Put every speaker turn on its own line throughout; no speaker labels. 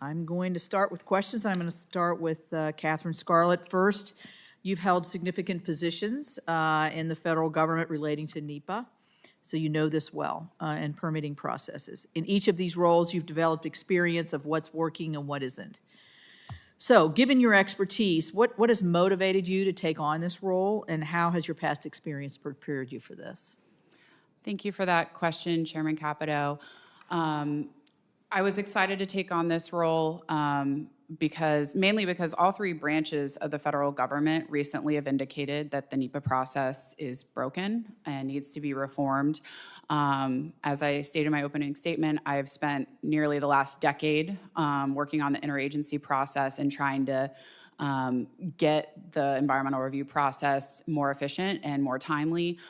I'm going to start with questions, and I'm going to start with Catherine Scarlett first. You've held significant positions in the federal government relating to NEPA, so you know this well, and permitting processes. In each of these roles, you've developed experience of what's working and what isn't. So, given your expertise, what has motivated you to take on this role, and how has your past experience prepared you for this?
Thank you for that question, Chairman Capito. I was excited to take on this role mainly because all three branches of the federal government recently have indicated that the NEPA process is broken and needs to be reformed. As I stated in my opening statement, I have spent nearly the last decade working on the interagency process and trying to get the environmental review process more efficient and more timely.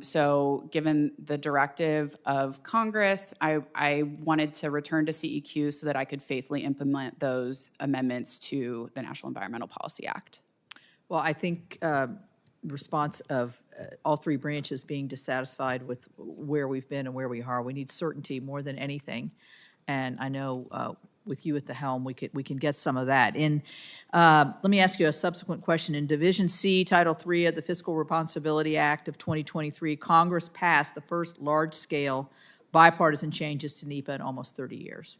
So given the directive of Congress, I wanted to return to CEQ so that I could faithfully implement those amendments to the National Environmental Policy Act.
Well, I think response of all three branches being dissatisfied with where we've been and where we are, we need certainty more than anything. And I know with you at the helm, we can get some of that. Let me ask you a subsequent question. In Division C, Title III of the Fiscal Responsibility Act of 2023, Congress passed the first large-scale bipartisan changes to NEPA in almost 30 years.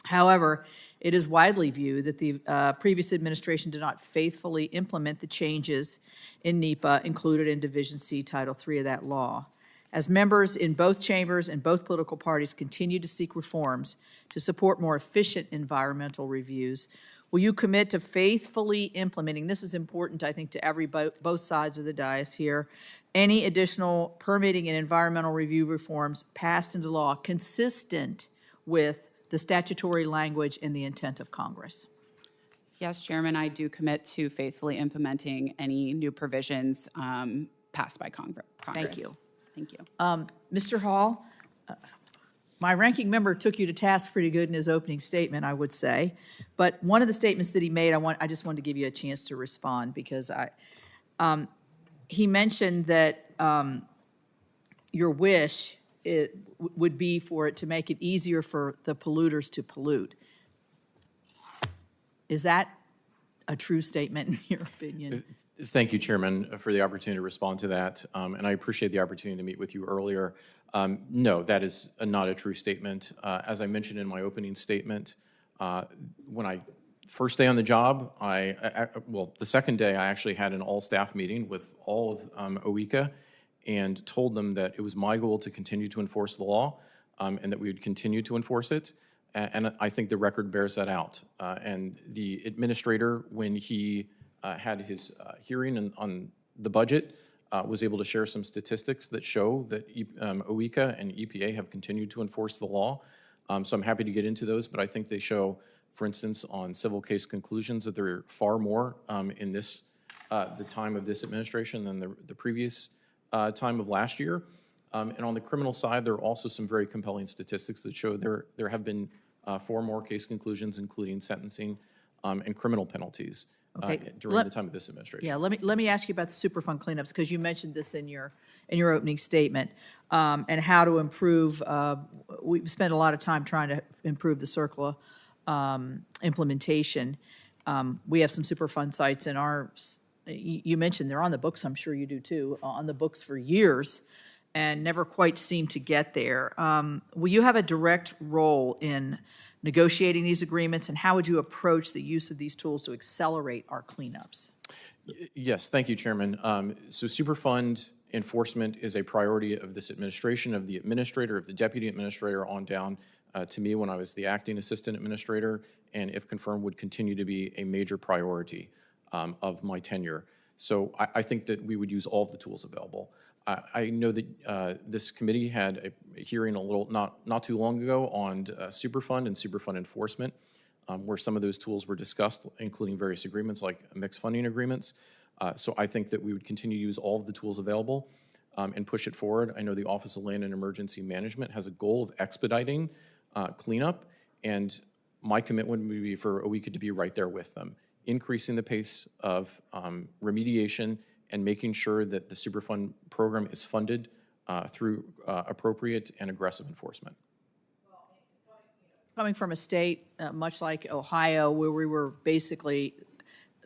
However, it is widely viewed that the previous administration did not faithfully implement the changes in NEPA included in Division C, Title III of that law. As members in both chambers and both political parties continue to seek reforms to support more efficient environmental reviews, will you commit to faithfully implementing, this is important, I think, to both sides of the dais here, any additional permitting and environmental review reforms passed into law consistent with the statutory language and the intent of Congress?
Yes, Chairman, I do commit to faithfully implementing any new provisions passed by Congress.
Thank you.
Thank you.
Mr. Hall, my ranking member took you to task pretty good in his opening statement, I would say. But one of the statements that he made, I just wanted to give you a chance to respond because he mentioned that your wish would be for it to make it easier for the polluters to pollute. Is that a true statement in your opinion?
Thank you, Chairman, for the opportunity to respond to that. And I appreciate the opportunity to meet with you earlier. No, that is not a true statement. As I mentioned in my opening statement, when I first day on the job, well, the second day, I actually had an all-staff meeting with all of OECA and told them that it was my goal to continue to enforce the law and that we would continue to enforce it. And I think the record bears that out. And the administrator, when he had his hearing on the budget, was able to share some statistics that show that OECA and EPA have continued to enforce the law. So I'm happy to get into those, but I think they show, for instance, on civil case conclusions that there are far more in this the time of this administration than the previous time of last year. And on the criminal side, there are also some very compelling statistics that show there have been 4 more case conclusions, including sentencing and criminal penalties during the time of this administration.
Yeah, let me ask you about the Superfund cleanups because you mentioned this in your opening statement and how to improve. We've spent a lot of time trying to improve the CERCLA implementation. We have some Superfund sites in our. You mentioned they're on the books. I'm sure you do too. On the books for years, and never quite seem to get there. Will you have a direct role in negotiating these agreements, and how would you approach the use of these tools to accelerate our cleanups?
Yes, thank you, Chairman. So Superfund enforcement is a priority of this administration, of the administrator, of the deputy administrator, on down to me when I was the acting assistant administrator, and if confirmed, would continue to be a major priority of my tenure. So I think that we would use all of the tools available. I know that this committee had a hearing not too long ago on Superfund and Superfund enforcement, where some of those tools were discussed, including various agreements like mixed funding agreements. So I think that we would continue to use all of the tools available and push it forward. I know the Office of Land and Emergency Management has a goal of expediting cleanup, and my commitment would be for OECA to be right there with them, increasing the pace of remediation and making sure that the Superfund program is funded through appropriate and aggressive enforcement.
coming from a state, much like Ohio, where we were basically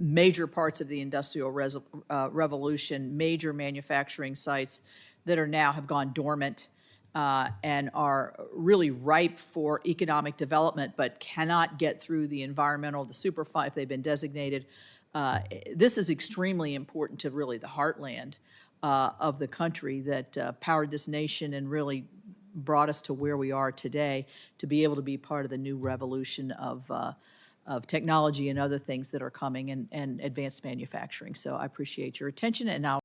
major parts of the industrial revolution, major manufacturing sites that are now have gone dormant and are really ripe for economic development, but cannot get through the environmental, the Superfund, if they've been designated. This is extremely important to really the heartland of the country that powered this nation and really brought us to where we are today, to be able to be part of the new revolution of technology and other things that are coming and advanced manufacturing. So I appreciate your attention, and I'll